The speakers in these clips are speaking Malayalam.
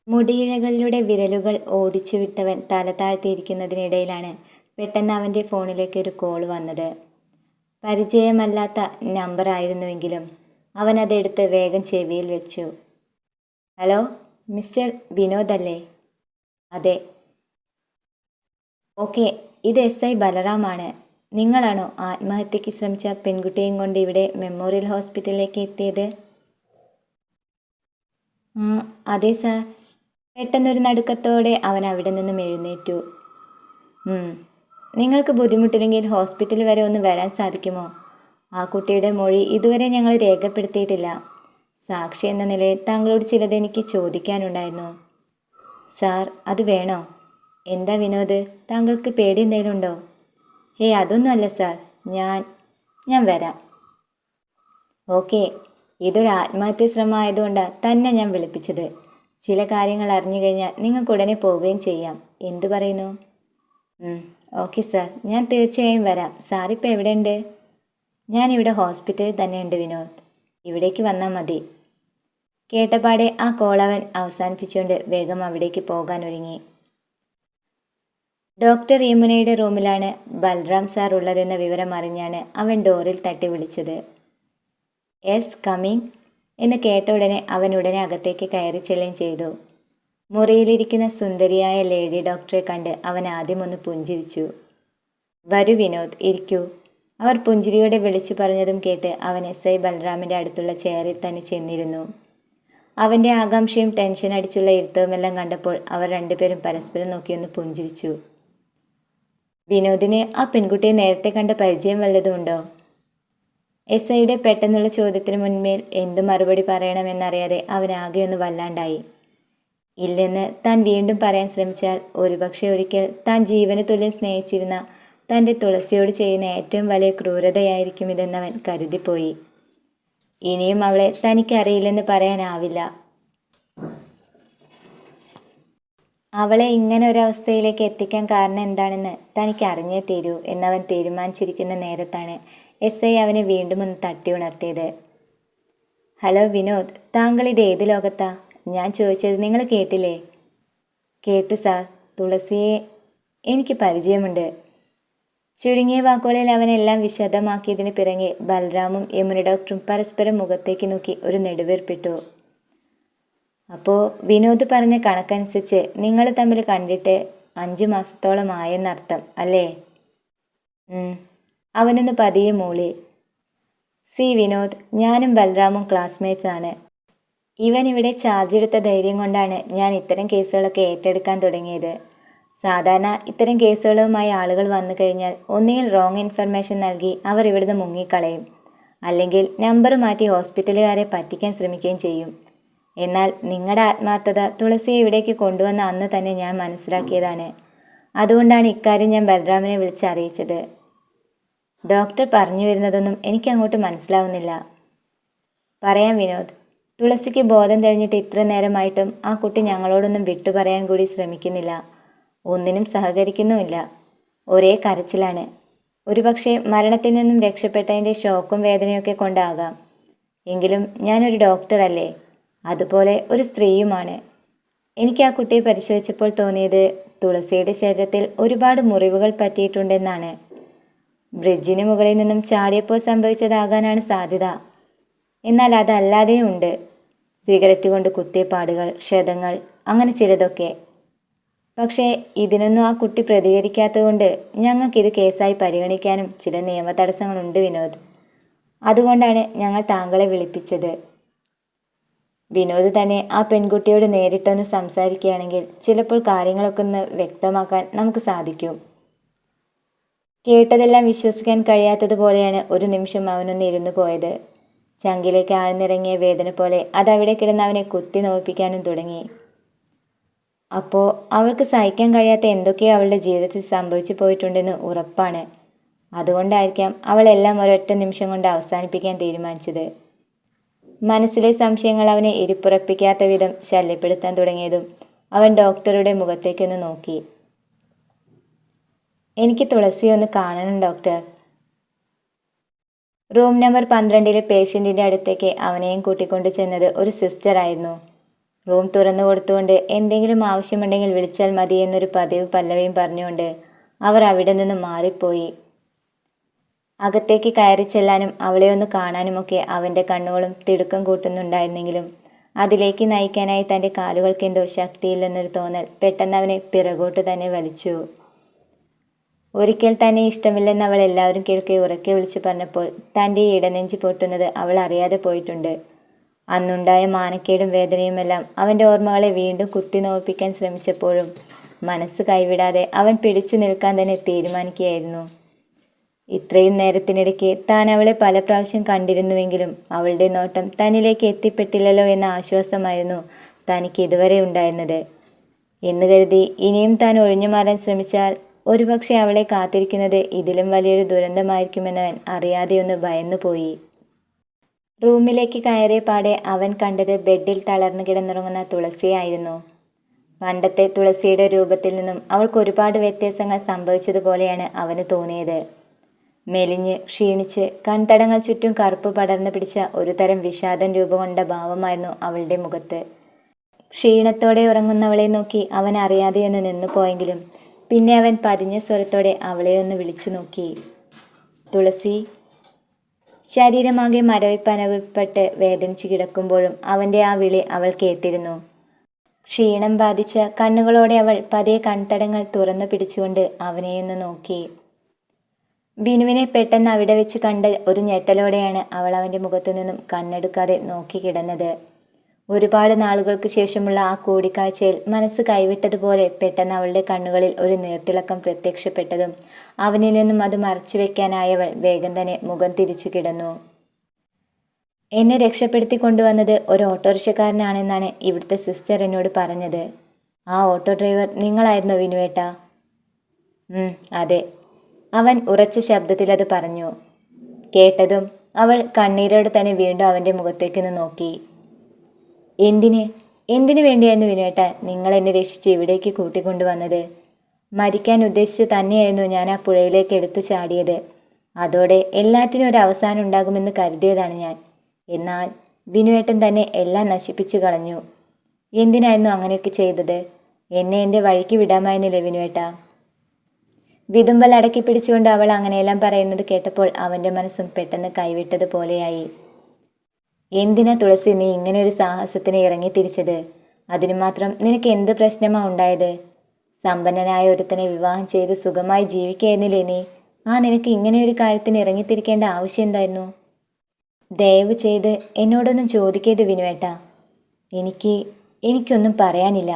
മുടിയിഴകളിലൂടെ വിരലുകൾ ഓടിച്ചു വിട്ടവൻ തല താഴ്ത്തിയിരിക്കുന്നതിനിടയിലാണ് പെട്ടെന്ന് അവൻ്റെ ഫോണിലേക്ക് ഒരു കോൾ വന്നത്. പരിചയമല്ലാത്ത നമ്പറായിരുന്നുവെങ്കിലും അവൻ അതെടുത്ത് വേഗം ചെവിയിൽ വെച്ചു. ഹലോ, മിസ്റ്റർ വിനോദ് അല്ലേ? അതെ. ഓക്കെ, ഇത് SI ബലറാമാണ്. നിങ്ങളാണോ ആത്മഹത്യക്ക് ശ്രമിച്ച പെൺകുട്ടിയെയും കൊണ്ട് ഇവിടെ മെമ്മോറിയൽ ഹോസ്പിറ്റലിലേക്ക് എത്തിയത്? അതെ സാർ. പെട്ടെന്നൊരു നടുക്കത്തോടെ അവൻ അവിടെ നിന്നും എഴുന്നേറ്റു. നിങ്ങൾക്ക് ബുദ്ധിമുട്ടില്ലെങ്കിൽ ഹോസ്പിറ്റൽ വരെ ഒന്ന് വരാൻ സാധിക്കുമോ? ആ കുട്ടിയുടെ മൊഴി ഇതുവരെ ഞങ്ങൾ രേഖപ്പെടുത്തിയിട്ടില്ല. സാക്ഷി എന്ന നിലയിൽ താങ്കളോട് ചിലത് എനിക്ക് ചോദിക്കാനുണ്ടായിരുന്നു. സാർ, അത് വേണോ? എന്താ വിനോദ്, താങ്കൾക്ക് പേടി എന്തെങ്കിലും ഉണ്ടോ? അതൊന്നുമല്ല സാർ, ഞാൻ വരാം. ഓക്കെ, ഇതൊരു ആത്മഹത്യ ശ്രമമായതുകൊണ്ടാണ് തന്നെ ഞാൻ വിളിപ്പിച്ചത്. ചില കാര്യങ്ങൾ അറിഞ്ഞു കഴിഞ്ഞാൽ നിങ്ങൾക്ക് ഉടനെ പോവുകയും ചെയ്യാം. എന്തു പറയുന്നു? ഓക്കെ സാർ, ഞാൻ തീർച്ചയായും വരാം. സാറിപ്പോൾ എവിടെയുണ്ട്? ഞാനിവിടെ ഹോസ്പിറ്റലിൽ തന്നെയുണ്ട് വിനോദ്. ഇവിടേക്ക് വന്നാൽ മതി. കേട്ടപാടെ ആ കോൾ അവൻ അവസാനിപ്പിച്ചുകൊണ്ട് വേഗം അവിടേക്ക് പോകാൻ ഒരുങ്ങി. ഡോക്ടർ യമുനയുടെ റൂമിലാണ് ബൽറാം സാർ ഉള്ളതെന്ന വിവരം അറിഞ്ഞാണ് അവൻ ഡോറിൽ തട്ടി വിളിച്ചത്. യെസ്, കമ്മിങ് എന്ന് കേട്ട ഉടനെ അവൻ ഉടനെ അകത്തേക്ക് കയറി ചെല്ലുകയും ചെയ്തു. മുറിയിലിരിക്കുന്ന സുന്ദരിയായ ലേഡി ഡോക്ടറെ കണ്ട് അവൻ ആദ്യം ഒന്ന് പുഞ്ചിരിച്ചു. വരൂ വിനോദ്, ഇരിക്കൂ. അവർ പുഞ്ചിരിയോടെ വിളിച്ചു പറഞ്ഞതും കേട്ട് അവൻ SI ബൽറാമിൻ്റെ അടുത്തുള്ള ചെയറിൽ തന്നെ ചെന്നിരുന്നു. അവൻ്റെ ആകാംക്ഷയും ടെൻഷൻ അടിച്ചുള്ള ഇരുത്തവുമെല്ലാം കണ്ടപ്പോൾ അവർ രണ്ടുപേരും പരസ്പരം നോക്കിയൊന്ന് പുഞ്ചിരിച്ചു. വിനോദിന് ആ പെൺകുട്ടിയെ നേരത്തെ കണ്ട പരിചയം വല്ലതുമുണ്ടോ? SIയുടെ പെട്ടെന്നുള്ള ചോദ്യത്തിന് മുൻമേൽ എന്തു മറുപടി പറയണമെന്നറിയാതെ അവനാകെ ഒന്ന് വല്ലാണ്ടായി. ഇല്ലെന്ന് താൻ വീണ്ടും പറയാൻ ശ്രമിച്ചാൽ ഒരുപക്ഷെ ഒരിക്കൽ താൻ ജീവന് തുല്യം സ്നേഹിച്ചിരുന്ന തൻ്റെ തുളസിയോട് ചെയ്യുന്ന ഏറ്റവും വലിയ ക്രൂരതയായിരിക്കും ഇതെന്നവൻ കരുതിപ്പോയി. ഇനിയും അവളെ തനിക്കറിയില്ലെന്ന് പറയാനാവില്ല. അവളെ ഇങ്ങനെ ഒരവസ്ഥയിലേക്ക് എത്തിക്കാൻ കാരണം എന്താണെന്ന് തനിക്ക് അറിഞ്ഞേ തീരൂ എന്നവൻ തീരുമാനിച്ചിരിക്കുന്ന നേരത്താണ് SI അവനെ വീണ്ടും ഒന്ന് തട്ടി ഉണർത്തിയത്. ഹലോ വിനോദ്, താങ്കൾ ഇത് ഏത് ലോകത്താ? ഞാൻ ചോദിച്ചത് നിങ്ങൾ കേട്ടില്ലേ? കേട്ടു സാർ. തുളസിയെ എനിക്ക് പരിചയമുണ്ട്. ചുരുങ്ങിയ വാക്കുകളിൽ അവനെല്ലാം വിശദമാക്കിയതിന് പിറകെ ബൽറാമും യമുന ഡോക്ടറും പരസ്പരം മുഖത്തേക്ക് നോക്കി ഒരു നെടുവീർപ്പിട്ടു. അപ്പോൾ വിനോദ് പറഞ്ഞ കണക്കനുസരിച്ച് നിങ്ങൾ തമ്മിൽ കണ്ടിട്ട് 5 മാസത്തോളം ആയെന്നർത്ഥം അല്ലേ? അവനൊന്ന് പതിയെ മൂളി. വിനോദ്, ഞാനും ബൽറാമും ക്ലാസ്മേറ്റ്സ് ആണ്. ഇവൻ ഇവിടെ ചാർജ് എടുത്ത ധൈര്യം കൊണ്ടാണ് ഞാൻ ഇത്തരം കേസുകളൊക്കെ ഏറ്റെടുക്കാൻ തുടങ്ങിയത്. സാധാരണ ഇത്തരം കേസുകളുമായി ആളുകൾ വന്നു കഴിഞ്ഞാൽ ഒന്നുകിൽ റോങ് ഇൻഫർമേഷൻ നൽകി അവർ ഇവിടുന്ന് മുങ്ങിക്കളയും, അല്ലെങ്കിൽ നമ്പർ മാറ്റി ഹോസ്പിറ്റലുകാരെ പറ്റിക്കാൻ ശ്രമിക്കുകയും ചെയ്യും. എന്നാൽ നിങ്ങളുടെ ആത്മാർത്ഥത തുളസിയെ ഇവിടേക്ക് കൊണ്ടുവന്ന അന്ന് തന്നെ ഞാൻ മനസ്സിലാക്കിയതാണ്. അതുകൊണ്ടാണ് ഇക്കാര്യം ഞാൻ ബൽറാമിനെ വിളിച്ചറിയിച്ചത്. ഡോക്ടർ പറഞ്ഞു വരുന്നതൊന്നും എനിക്കങ്ങോട്ട് മനസ്സിലാവുന്നില്ല. പറയാം വിനോദ്, തുളസിക്ക് ബോധം തെളിഞ്ഞിട്ട് ഇത്ര നേരമായിട്ടും ആ കുട്ടി ഞങ്ങളോടൊന്നും വിട്ടുപറയാൻ കൂടി ശ്രമിക്കുന്നില്ല. ഒന്നിനും സഹകരിക്കുന്നുമില്ല. ഒരേ കരച്ചിലാണ്. ഒരുപക്ഷെ മരണത്തിൽ നിന്നും രക്ഷപ്പെട്ടതിൻ്റെ ഷോക്കും വേദനയൊക്കെ കൊണ്ടാകാം. എങ്കിലും ഞാനൊരു ഡോക്ടറല്ലേ, അതുപോലെ ഒരു സ്ത്രീയുമാണ്. എനിക്ക് ആ കുട്ടിയെ പരിശോധിച്ചപ്പോൾ തോന്നിയത് തുളസിയുടെ ശരീരത്തിൽ ഒരുപാട് മുറിവുകൾ പറ്റിയിട്ടുണ്ടെന്നാണ്. ബ്രിഡ്ജിന് മുകളിൽ നിന്നും ചാടിയപ്പോൾ സംഭവിച്ചതാകാനാണ് സാധ്യത. എന്നാൽ അതല്ലാതെയും ഉണ്ട്. സിഗരറ്റ് കൊണ്ട് കുത്തിയ പാടുകൾ, ക്ഷതങ്ങൾ, അങ്ങനെ ചിലതൊക്കെ. പക്ഷേ ഇതിനൊന്നും ആ കുട്ടി പ്രതികരിക്കാത്തതുകൊണ്ട് ഞങ്ങൾക്കിത് കേസായി പരിഗണിക്കാനും ചില നിയമ തടസ്സങ്ങളുണ്ട് വിനോദ്. അതുകൊണ്ടാണ് ഞങ്ങൾ താങ്കളെ വിളിപ്പിച്ചത്. വിനോദ് തന്നെ ആ പെൺകുട്ടിയോട് നേരിട്ടൊന്ന് സംസാരിക്കുകയാണെങ്കിൽ ചിലപ്പോൾ കാര്യങ്ങളൊക്കെ ഒന്ന് വ്യക്തമാക്കാൻ നമുക്ക് സാധിക്കും. കേട്ടതെല്ലാം വിശ്വസിക്കാൻ കഴിയാത്തതുപോലെയാണ് ഒരു നിമിഷം അവനൊന്ന് ഇരുന്നു പോയത്. ചങ്കിലേക്ക് ആഴ്ന്നിറങ്ങിയ വേദന പോലെ അതവിടെ കിടന്ന് അവനെ കുത്തി നോവിപ്പിക്കാനും തുടങ്ങി. അപ്പോൾ അവൾക്ക് സഹിക്കാൻ കഴിയാത്ത എന്തൊക്കെയോ അവളുടെ ജീവിതത്തിൽ സംഭവിച്ചു പോയിട്ടുണ്ടെന്ന് ഉറപ്പാണ്. അതുകൊണ്ടായിരിക്കാം അവളെല്ലാം ഒരൊറ്റ നിമിഷം കൊണ്ട് അവസാനിപ്പിക്കാൻ തീരുമാനിച്ചത്. മനസ്സിലെ സംശയങ്ങൾ അവനെ ഇരിപ്പുറപ്പിക്കാത്ത വിധം ശല്യപ്പെടുത്താൻ തുടങ്ങിയതും അവൻ ഡോക്ടറുടെ മുഖത്തേക്കൊന്ന് നോക്കി. എനിക്ക് തുളസിയെ ഒന്ന് കാണണം ഡോക്ടർ. റൂം നമ്പർ 12 പേഷ്യൻറ്റിൻ്റെ അടുത്തേക്ക് അവനെയും കൂട്ടിക്കൊണ്ടു ചെന്നത് ഒരു സിസ്റ്ററായിരുന്നു. റൂം തുറന്നു കൊടുത്തുകൊണ്ട് എന്തെങ്കിലും ആവശ്യമുണ്ടെങ്കിൽ വിളിച്ചാൽ മതി എന്നൊരു പതിവ് പല്ലവിയും പറഞ്ഞുകൊണ്ട് അവർ അവിടെ നിന്ന് മാറിപ്പോയി. അകത്തേക്ക് കയറി ചെല്ലാനും അവളെ ഒന്ന് കാണാനുമൊക്കെ അവൻ്റെ കണ്ണുകളും തിടുക്കം കൂട്ടുന്നുണ്ടായിരുന്നെങ്കിലും അതിലേക്ക് നയിക്കാനായി തൻ്റെ കാലുകൾക്കെന്തോ ശക്തിയില്ലെന്നൊരു തോന്നൽ പെട്ടെന്ന് അവനെ പിറകോട്ട് തന്നെ വലിച്ചു. ഒരിക്കൽ തന്നെ ഇഷ്ടമില്ലെന്ന് അവൾ എല്ലാവരും കേൾക്കെ ഉറക്കെ വിളിച്ചു പറഞ്ഞപ്പോൾ തൻ്റെ ഇടനെഞ്ച് പൊട്ടുന്നത് അവൾ അറിയാതെ പോയിട്ടുണ്ട്. അന്നുണ്ടായ മാനക്കേടും വേദനയുമെല്ലാം അവൻ്റെ ഓർമ്മകളെ വീണ്ടും കുത്തി നോവിപ്പിക്കാൻ ശ്രമിച്ചപ്പോഴും മനസ്സ് കൈവിടാതെ അവൻ പിടിച്ചു നിൽക്കാൻ തന്നെ തീരുമാനിക്കുകയായിരുന്നു. ഇത്രയും നേരത്തിനിടയ്ക്ക് താൻ അവളെ പല പ്രാവശ്യം കണ്ടിരുന്നുവെങ്കിലും അവളുടെ നോട്ടം തന്നിലേക്ക് എത്തിപ്പെട്ടില്ലല്ലോ എന്ന ആശ്വാസമായിരുന്നു തനിക്ക് ഇതുവരെ ഉണ്ടായിരുന്നത്. എന്ന് കരുതി ഇനിയും താൻ ഒഴിഞ്ഞു മാറാൻ ശ്രമിച്ചാൽ ഒരുപക്ഷെ അവളെ കാത്തിരിക്കുന്നത് ഇതിലും വലിയൊരു ദുരന്തമായിരിക്കുമെന്നവൻ അറിയാതെയൊന്ന് ഭയന്നുപോയി. റൂമിലേക്ക് കയറിയ പാടെ അവൻ കണ്ടത് ബെഡിൽ തളർന്നു കിടന്നുറങ്ങുന്ന തുളസിയായിരുന്നു. പണ്ടത്തെ തുളസിയുടെ രൂപത്തിൽ നിന്നും അവൾക്ക് ഒരുപാട് വ്യത്യാസങ്ങൾ സംഭവിച്ചതുപോലെയാണ് അവന് തോന്നിയത്. മെലിഞ്ഞ് ക്ഷീണിച്ച് കൺതടങ്ങൾ ചുറ്റും കറുപ്പ് പടർന്നു പിടിച്ച ഒരു തരം വിഷാദം രൂപം കൊണ്ട ഭാവമായിരുന്നു അവളുടെ മുഖത്ത്. ക്ഷീണത്തോടെ ഉറങ്ങുന്നവളെ നോക്കി അവൻ അറിയാതെയൊന്ന് നിന്നു പോയെങ്കിലും പിന്നെ അവൻ പതിഞ്ഞ സ്വരത്തോടെ അവളെ ഒന്ന് വിളിച്ചു നോക്കി. തുളസി. ശരീരമാകെ മരവിപ്പനവിപ്പെട്ട് വേദനിച്ച് കിടക്കുമ്പോഴും അവൻ്റെ ആ വിളി അവൾ കേട്ടിരുന്നു. ക്ഷീണം ബാധിച്ച കണ്ണുകളോടെ അവൾ പതിയെ കൺതടങ്ങൾ തുറന്നു പിടിച്ചുകൊണ്ട് അവനെയൊന്ന് നോക്കി. ബിനുവിനെ പെട്ടെന്ന് അവിടെ വെച്ച് കണ്ട ഒരു ഞെട്ടലോടെയാണ് അവൾ അവൻ്റെ മുഖത്തു നിന്നും കണ്ണെടുക്കാതെ നോക്കി കിടന്നത്. ഒരുപാട് നാളുകൾക്ക് ശേഷമുള്ള ആ കൂടിക്കാഴ്ചയിൽ മനസ്സ് കൈവിട്ടതുപോലെ പെട്ടെന്ന് അവളുടെ കണ്ണുകളിൽ ഒരു നീർത്തിളക്കം പ്രത്യക്ഷപ്പെട്ടതും അവനിൽ നിന്നും അത് മറച്ചു വെക്കാനായവൾ വേഗം തന്നെ മുഖം തിരിച്ചു കിടന്നു. എന്നെ രക്ഷപ്പെടുത്തി കൊണ്ടുവന്നത് ഒരു ഓട്ടോറിക്ഷക്കാരനാണെന്നാണ് ഇവിടുത്തെ സിസ്റ്റർ എന്നോട് പറഞ്ഞത്. ആ ഓട്ടോ ഡ്രൈവർ നിങ്ങളായിരുന്നോ വിനുവേട്ടാ? അതെ, അവൻ ഉറച്ച ശബ്ദത്തിൽ അത് പറഞ്ഞു. കേട്ടതും അവൾ കണ്ണീരോട് തന്നെ വീണ്ടും അവൻ്റെ മുഖത്തേക്കൊന്ന് നോക്കി. എന്തിനു വേണ്ടിയായിരുന്നു വിനുവേട്ട നിങ്ങൾ എന്നെ രക്ഷിച്ച് ഇവിടേക്ക് കൂട്ടിക്കൊണ്ടുവന്നത്? മരിക്കാൻ ഉദ്ദേശിച്ച് തന്നെയായിരുന്നു ഞാൻ ആ പുഴയിലേക്ക് എടുത്തു ചാടിയത്. അതോടെ എല്ലാറ്റിനും ഒരു അവസാനം ഉണ്ടാകുമെന്ന് കരുതിയതാണ് ഞാൻ. എന്നാൽ വിനുവേട്ടൻ തന്നെ എല്ലാം നശിപ്പിച്ചു കളഞ്ഞു. എന്തിനായിരുന്നു അങ്ങനെയൊക്കെ ചെയ്തത്? എന്നെ എൻ്റെ വഴിക്ക് വിടാമായിരുന്നില്ലേ വിനുവേട്ട? വിതുമ്പൽ അടക്കി പിടിച്ചുകൊണ്ട് അവൾ അങ്ങനെയെല്ലാം പറയുന്നത് കേട്ടപ്പോൾ അവൻ്റെ മനസ്സും പെട്ടെന്ന് കൈവിട്ടതുപോലെയായി. എന്തിനാ തുളസി നീ ഇങ്ങനെ ഒരു സാഹസത്തിന് ഇറങ്ങിത്തിരിച്ചത്? അതിനു മാത്രം നിനക്ക് എന്ത് പ്രശ്നമാ ഉണ്ടായത്? സമ്പന്നനായ ഒരുത്തനെ വിവാഹം ചെയ്ത് സുഖമായി ജീവിക്കുകയായിരുന്നില്ലേ നീ? നിനക്ക് ഇങ്ങനെയൊരു കാര്യത്തിന് ഇറങ്ങിത്തിരിക്കേണ്ട ആവശ്യം എന്തായിരുന്നു? ദയവ് ചെയ്ത് എന്നോടൊന്നും ചോദിക്കരുത് വിനുവേട്ട. എനിക്കൊന്നും പറയാനില്ല.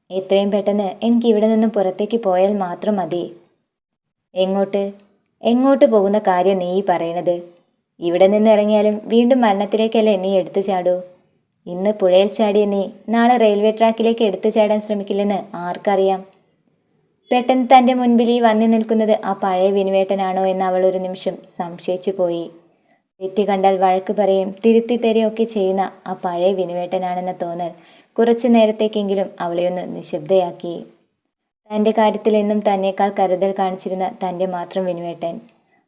എത്രയും പെട്ടെന്ന് എനിക്ക് ഇവിടെ നിന്നും പുറത്തേക്ക് പോയാൽ മാത്രം മതി. എങ്ങോട്ട് പോകുന്ന കാര്യം നീ പറയണത്? ഇവിടെ നിന്ന് ഇറങ്ങിയാലും വീണ്ടും മരണത്തിലേക്കല്ലേ നീ എടുത്തു ചാടൂ? ഇന്ന് പുഴയിൽ ചാടിയ നീ നാളെ റെയിൽവേ ട്രാക്കിലേക്ക് എടുത്തു ചാടാൻ ശ്രമിക്കില്ലെന്ന് ആർക്കറിയാം? പെട്ടെന്ന് തൻ്റെ മുൻപിൽ ഈ വന്നു നിൽക്കുന്നത് ആ പഴയ വിനുവേട്ടനാണോ എന്ന് അവൾ ഒരു നിമിഷം സംശയിച്ചു പോയി. തെറ്റി കണ്ടാൽ വഴക്ക് പറയും തിരുത്തി തരികയൊക്കെ ചെയ്യുന്ന ആ പഴയ വിനുവേട്ടനാണെന്ന തോന്നൽ കുറച്ചു നേരത്തേക്കെങ്കിലും അവളെയൊന്ന് നിശബ്ദയാക്കി. തൻ്റെ കാര്യത്തിൽ എന്നും തന്നേക്കാൾ കരുതൽ കാണിച്ചിരുന്ന തൻ്റെ മാത്രം വിനുവേട്ടൻ.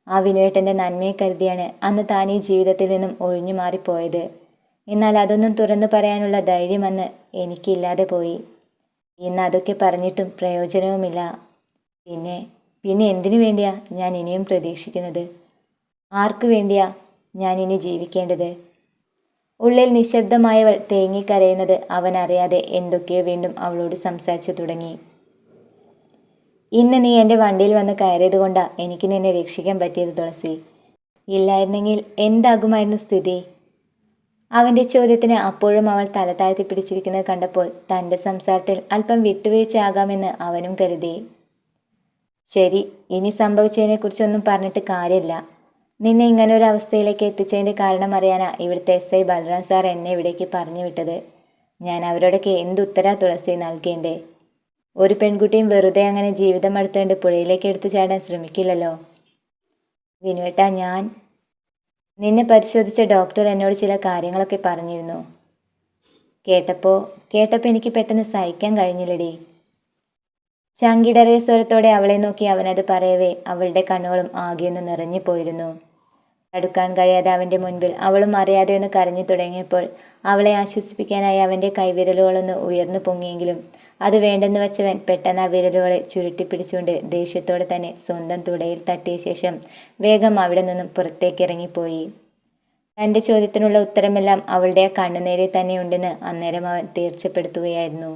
ആ വിനുവേട്ടൻ്റെ നന്മയെ കരുതിയാണ് അന്ന് താൻ ഈ ജീവിതത്തിൽ നിന്നും ഒഴിഞ്ഞു മാറിപ്പോയത്. എന്നാൽ അതൊന്നും തുറന്നു പറയാനുള്ള ധൈര്യം അന്ന് എനിക്കില്ലാതെ പോയി. ഇന്ന് അതൊക്കെ പറഞ്ഞിട്ടും പ്രയോജനവുമില്ല. പിന്നെ എന്തിനു വേണ്ടിയാ ഞാൻ ഇനിയും പ്രതീക്ഷിക്കുന്നത്? ആർക്കു വേണ്ടിയാ ഞാൻ ഇനി ജീവിക്കേണ്ടത്? ഉള്ളിൽ നിശബ്ദമായവൾ തേങ്ങിക്കരയുന്നത് അവൻ അറിയാതെ എന്തൊക്കെയോ വീണ്ടും അവളോട് സംസാരിച്ചു തുടങ്ങി. ഇന്ന് നീ എൻ്റെ വണ്ടിയിൽ വന്ന് കയറിയത് കൊണ്ടാ എനിക്ക് നിന്നെ രക്ഷിക്കാൻ പറ്റിയത് തുളസി. ഇല്ലായിരുന്നെങ്കിൽ എന്താകുമായിരുന്നു സ്ഥിതി? അവൻ്റെ ചോദ്യത്തിന് അപ്പോഴും അവൾ തല താഴ്ത്തി പിടിച്ചിരിക്കുന്നത് കണ്ടപ്പോൾ തൻ്റെ സംസാരത്തിൽ അല്പം വിട്ടുവീഴ്ചയാകാമെന്ന് അവനും കരുതി. ശരി, ഇനി സംഭവിച്ചതിനെക്കുറിച്ചൊന്നും പറഞ്ഞിട്ട് കാര്യമില്ല. നിന്നെ ഇങ്ങനൊരു അവസ്ഥയിലേക്ക് എത്തിച്ചതിൻ്റെ കാരണം അറിയാനാ ഇവിടുത്തെ SI ബൽറാം സാർ എന്നെ ഇവിടേക്ക് പറഞ്ഞു വിട്ടത്. ഞാൻ അവരോടൊക്കെ എന്തുത്തരാ തുളസി നൽകേണ്ടേ? ഒരു പെൺകുട്ടിയും വെറുതെ അങ്ങനെ ജീവിതം അടുത്തുകൊണ്ട് പുഴയിലേക്ക് എടുത്തു ചാടാൻ ശ്രമിക്കില്ലല്ലോ. വിനുവേട്ടാ, നിന്നെ പരിശോധിച്ച ഡോക്ടർ എന്നോട് ചില കാര്യങ്ങളൊക്കെ പറഞ്ഞിരുന്നു. കേട്ടപ്പോൾ എനിക്ക് പെട്ടെന്ന് സഹിക്കാൻ കഴിഞ്ഞില്ലടി. ചങ്കിടറിയ സ്വരത്തോടെ അവളെ നോക്കി അവനത് പറയവേ അവളുടെ കണ്ണുകളും ആകെയൊന്ന് നിറഞ്ഞു പോയിരുന്നു. തടുക്കാൻ കഴിയാതെ അവൻ്റെ മുൻപിൽ അവളും അറിയാതെ ഒന്ന് കരഞ്ഞു തുടങ്ങിയപ്പോൾ അവളെ ആശ്വസിപ്പിക്കാനായി അവൻ്റെ കൈവിരലുകളൊന്ന് ഉയർന്നു പൊങ്ങിയെങ്കിലും അത് വേണ്ടെന്ന് വെച്ചവൻ പെട്ടെന്ന് ആ വിരലുകളെ ചുരുട്ടിപ്പിടിച്ചുകൊണ്ട് ദേഷ്യത്തോടെ തന്നെ സ്വന്തം തുടയിൽ തട്ടിയ ശേഷം വേഗം അവിടെ നിന്നും പുറത്തേക്കിറങ്ങിപ്പോയി. തൻ്റെ ചോദ്യത്തിനുള്ള ഉത്തരമെല്ലാം അവളുടെ ആ കണ്ണുനേരെ തന്നെ ഉണ്ടെന്ന് അന്നേരം അവൻ തീർച്ചപ്പെടുത്തുകയായിരുന്നു.